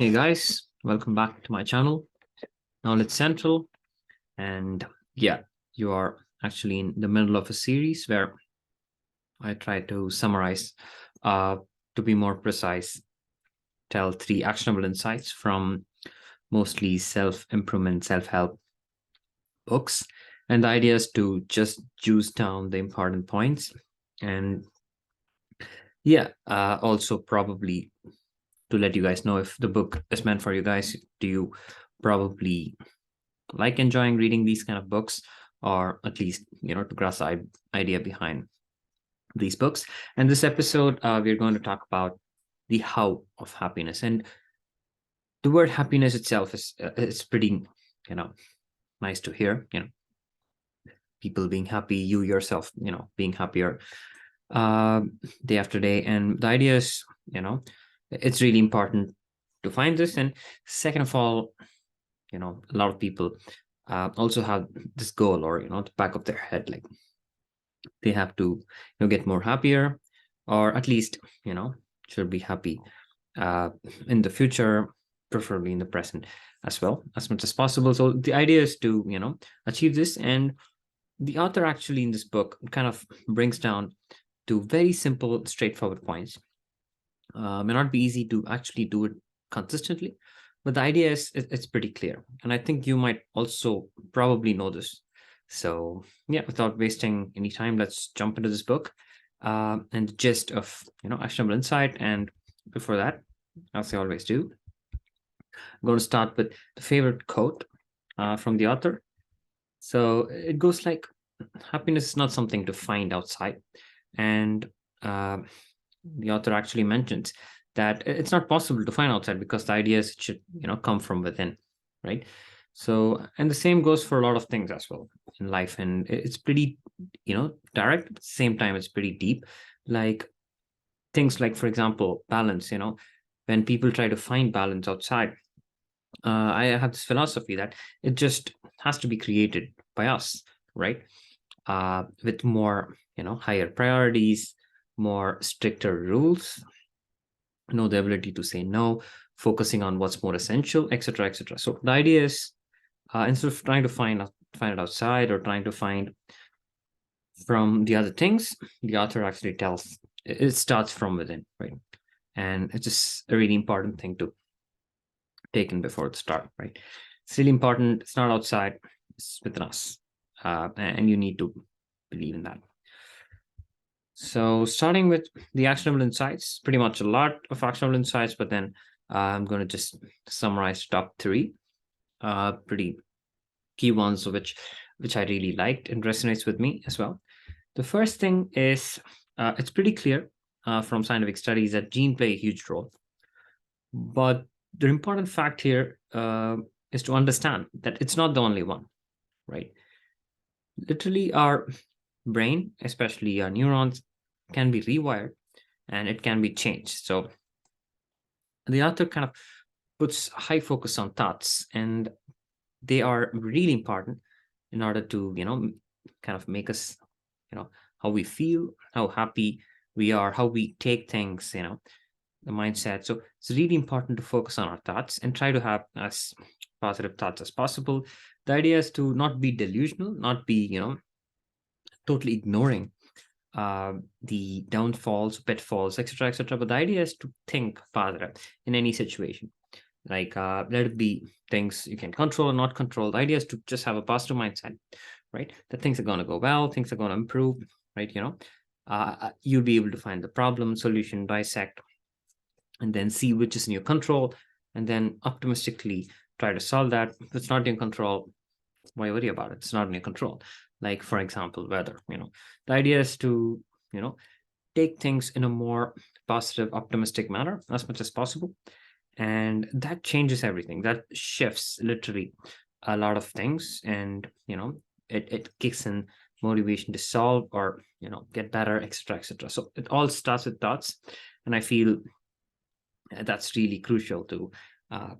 Hey guys, welcome back to my channel. Knowledge Central. And yeah, you are actually in the middle of a series where I try to summarize, uh, to be more precise, tell three actionable insights from mostly self-improvement, self-help books. And the idea is to just juice down the important points. And yeah, also probably to let you guys know if the book is meant for you guys. Do you probably like enjoying reading these kind of books, or at least to grasp the idea behind these books? And this episode, we're going to talk about the how of happiness. And the word happiness itself is it's pretty you know nice to hear. People being happy, you yourself being happier uh, day after day. And the idea is, it's really important to find this. And second of all, a lot of people also have this goal, or the back of their head, like they have to get more happier, or at least should be happy uh, in the future, preferably in the present as well, as much as possible. So the idea is to achieve this. And the author actually in this book kind of brings down to very simple, straightforward points. May not be easy to actually do it consistently, but the idea is it's pretty clear. And I think you might also probably know this. So yeah, without wasting any time, let's jump into this book and the gist of actionable insight. And before that, as I always do, I'm going to start with the favorite quote from the author. So it goes like, happiness is not something to find outside. And uh, the author actually mentions that it's not possible to find outside, because the idea is it should come from within, right? So, and the same goes for a lot of things as well in life. And it's pretty direct, at the same time it's pretty deep. Like things like, for example, balance. When people try to find balance outside, I have this philosophy that it just has to be created by us, right? With more higher priorities, more stricter rules, the ability to say no, focusing on what's more essential, etc., etc. So the idea is, instead of trying to find it outside, or trying to find from the other things, the author actually tells it starts from within, right? And it's just a really important thing to take in before the start, right? It's really important. It's not outside, it's within us, and you need to believe in that. So starting with the actionable insights, pretty much a lot of actionable insights, but then I'm going to just summarize top three, pretty key ones, which I really liked and resonates with me as well. The first thing is, it's pretty clear from scientific studies that genes play a huge role. But the important fact here is to understand that it's not the only one, right? Literally, our brain, especially our neurons, can be rewired and it can be changed. So the author kind of puts high focus on thoughts, and they are really important in order to kind of make us how we feel, how happy we are, how we take things, the mindset. So it's really important to focus on our thoughts and try to have as positive thoughts as possible. The idea is to not be delusional, not be totally ignoring the downfalls, pitfalls, etc., etc. But the idea is to think positive in any situation. Like, let it be things you can control or not control. The idea is to just have a positive mindset, right? That things are going to go well, things are going to improve, right? You'll be able to find the problem, solution, dissect, and then see which is in your control, and then optimistically try to solve that. If it's not in your control, why worry about it? It's not in your control. Like, for example, weather. The idea is to take things in a more positive, optimistic manner as much as possible, and that changes everything. That shifts literally a lot of things. And it kicks in motivation to solve, or get better, etc., etc. So it all starts with thoughts, and I feel that's really crucial to uh,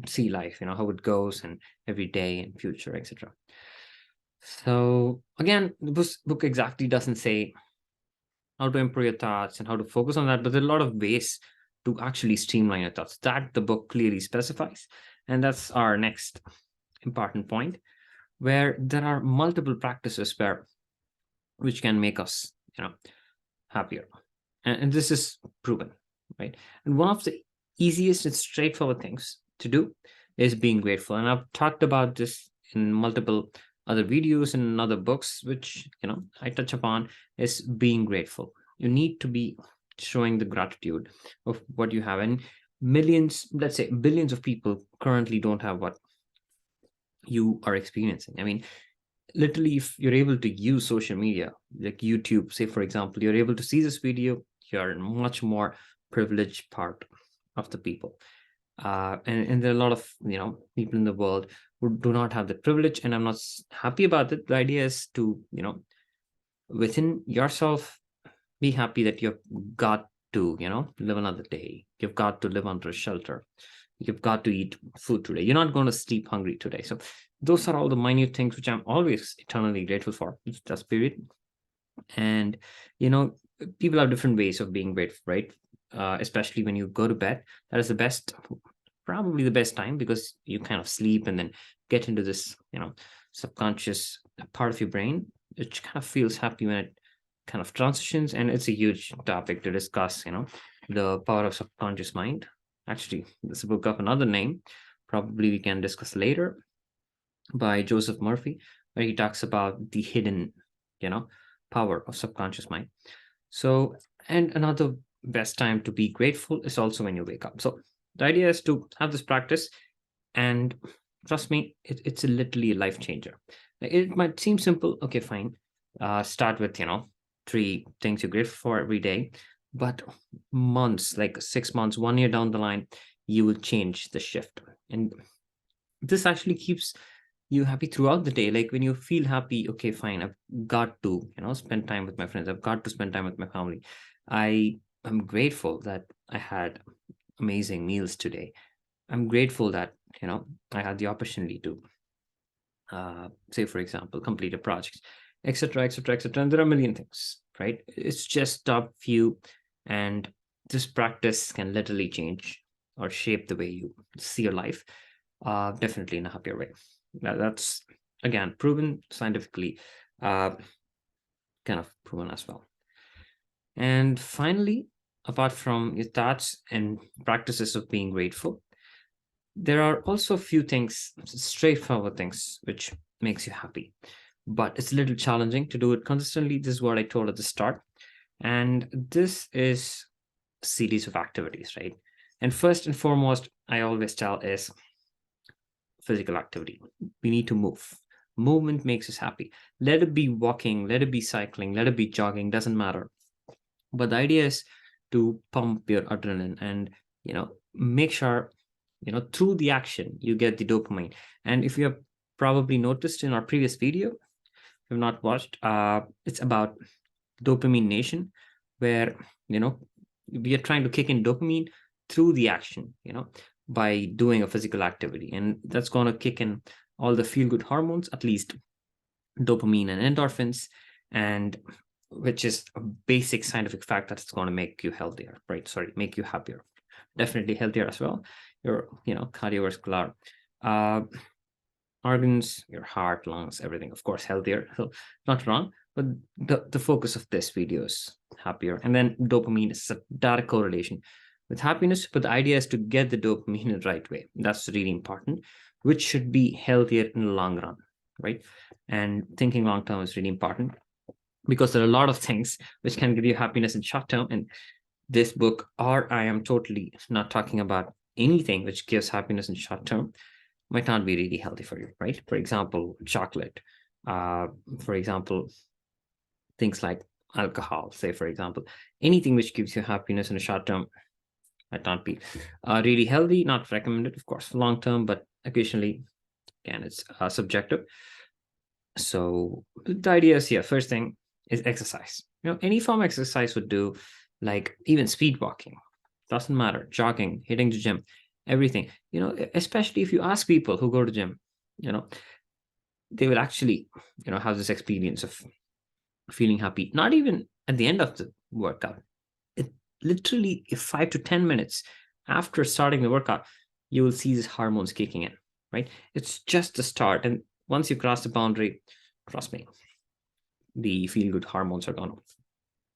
see life, how it goes, and every day and future, etc. So again, the book exactly doesn't say how to improve your thoughts and how to focus on that, but there are a lot of ways to actually streamline your thoughts. That the book clearly specifies. And that's our next important point, where there are multiple practices which can make us, happier. And this is proven, right? And one of the easiest and straightforward things to do is being grateful. And I've talked about this in multiple other videos and other books, which, I touch upon, is being grateful. You need to be showing the gratitude of what you have. And millions, let's say billions of people currently don't have what you are experiencing. I mean, literally, if you're able to use social media like YouTube, say for example, you're able to see this video, you're a much more privileged part of the people. And there are a lot of people in the world who do not have the privilege, and I'm not happy about it. The idea is to within yourself, be happy that you've got to live another day. You've got to live under a shelter. You've got to eat food today. You're not going to sleep hungry today. So those are all the minute things which I'm always eternally grateful for. That's period. And people have different ways of being grateful, right? Especially when you go to bed, that is probably the best time, because you kind of sleep and then get into this subconscious part of your brain, which kind of feels happy when it kind of transitions. And it's a huge topic to discuss, the power of subconscious mind. Actually, this is a book of another name, probably we can discuss later, by Joseph Murphy, where he talks about the hidden power of subconscious mind. So, and another best time to be grateful is also when you wake up. So the idea is to have this practice, and trust me, it's a literally a life changer. It might seem simple. Okay, fine. Start with 3 things you're grateful for every day, but months, like 6 months, 1 year down the line, you will change the shift. And this actually keeps you happy throughout the day. Like when you feel happy, okay, fine, I've got to spend time with my friends, I've got to spend time with my family. I am grateful that I had amazing meals today. I'm grateful that I had the opportunity to say for example complete a project, etc., etc., etc. And there are a million things, right? It's just top few. And this practice can literally change or shape the way you see your life, definitely in a happier way. That's again proven scientifically, kind of proven as well. And finally, apart from your thoughts and practices of being grateful, there are also a few things, straightforward things, which makes you happy, but it's a little challenging to do it consistently. This is what I told at the start. And this is a series of activities, right? And first and foremost, I always tell is physical activity. We need to move. Movement makes us happy. Let it be walking, let it be cycling, let it be jogging, doesn't matter. But the idea is to pump your adrenaline and make sure through the action you get the dopamine. And if you have probably noticed in our previous video, if you've not watched, it's about dopamine nation, where we are trying to kick in dopamine through the action, by doing a physical activity, and that's going to kick in all the feel good hormones, at least dopamine and endorphins, and which is a basic scientific fact that it's going to make you healthier, right? Sorry, make you happier, definitely healthier as well. Your cardiovascular organs, your heart, lungs, everything, of course, healthier. So not wrong, but the focus of this video is happier. And then dopamine is a direct correlation with happiness, but the idea is to get the dopamine in the right way. That's really important, which should be healthier in the long run, right? And thinking long term is really important, because there are a lot of things which can give you happiness in short term. And this book, or I am totally not talking about anything which gives happiness in short term, might not be really healthy for you, right? For example, chocolate, for example, things like alcohol, say for example, anything which gives you happiness in a short term might not be really healthy, not recommended, of course, for long term, but occasionally, again, it's subjective. So the idea is here, first thing is exercise. Any form of exercise would do, like even speed walking, doesn't matter, jogging, hitting the gym, everything. Especially if you ask people who go to gym, they will actually have this experience of feeling happy, not even at the end of the workout. literally 5 to 10 minutes after starting the workout, you will see these hormones kicking in, right? It's just the start. And once you cross the boundary, trust me, the feel good hormones are going to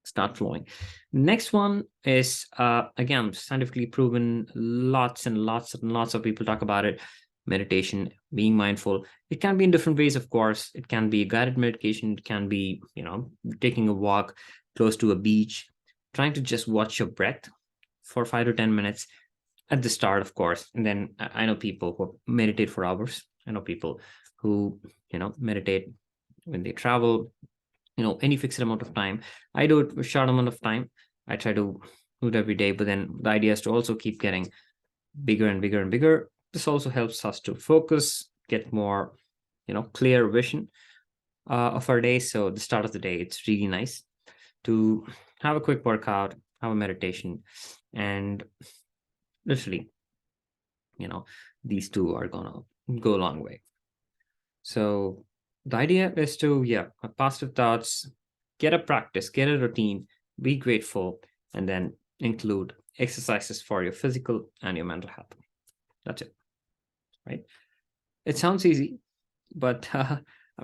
start flowing. Next one is, again, scientifically proven. Lots and lots and lots of people talk about it. Meditation, being mindful. It can be in different ways, of course. It can be guided meditation. It can be, taking a walk close to a beach, trying to just watch your breath for 5 to 10 minutes at the start, of course. And then I know people who meditate for hours. I know people who, meditate when they travel, any fixed amount of time. I do it a short amount of time. I try to do it every day, but then the idea is to also keep getting bigger and bigger and bigger. This also helps us to focus, get more, clear vision of our day. So the start of the day, it's really nice to have a quick workout, have a meditation, and literally, you know, these two are gonna go a long way. So the idea is to, have positive thoughts, get a practice, get a routine, be grateful, and then include exercises for your physical and your mental health. That's it, right? It sounds easy, but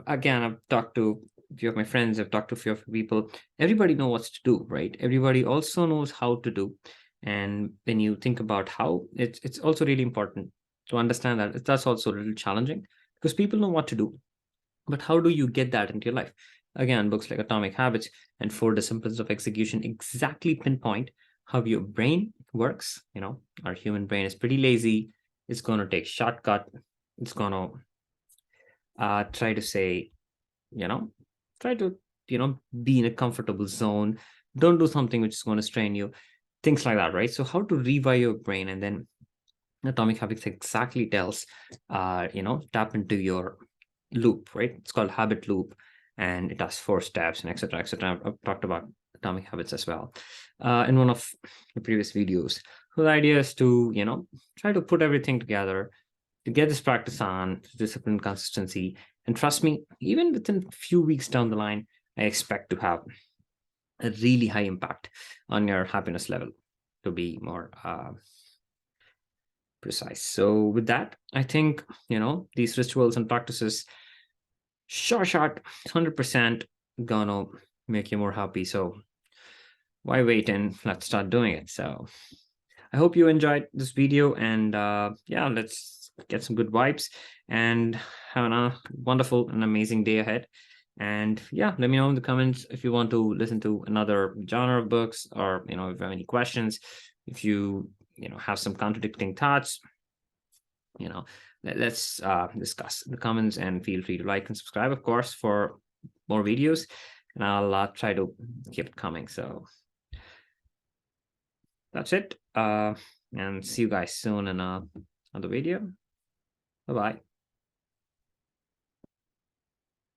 again, I've talked to a few of my friends, I've talked to a few of people. Everybody knows what to do, right? Everybody also knows how to do. And when you think about how, it's also really important to understand that that's also a little challenging because people know what to do, but how do you get that into your life? Again, books like Atomic Habits and Four Disciplines of Execution exactly pinpoint how your brain works. Our human brain is pretty lazy. It's going to take shortcut. It's going to try to say, you know, try to, be in a comfortable zone. Don't do something which is going to strain you. Things like that, right? So how to rewire your brain, and then Atomic Habits exactly tells, tap into your loop, right? It's called habit loop, and it has 4 steps and etc. etc. I've talked about Atomic Habits as well in one of the previous videos. So the idea is to, try to put everything together to get this practice on, discipline, consistency, and trust me, even within a few weeks down the line, I expect to have a really high impact on your happiness level, to be more precise. So with that, I think, these rituals and practices, short, 100% gonna make you more happy. So why wait, and let's start doing it. So I hope you enjoyed this video, and let's get some good vibes and have a wonderful and amazing day ahead. And let me know in the comments if you want to listen to another genre of books, or if you have any questions, if you have some contradicting thoughts, you know let's discuss in the comments, and feel free to like and subscribe, of course, for more videos, and I'll try to keep it coming. So that's it, and see you guys soon in another video. Bye bye.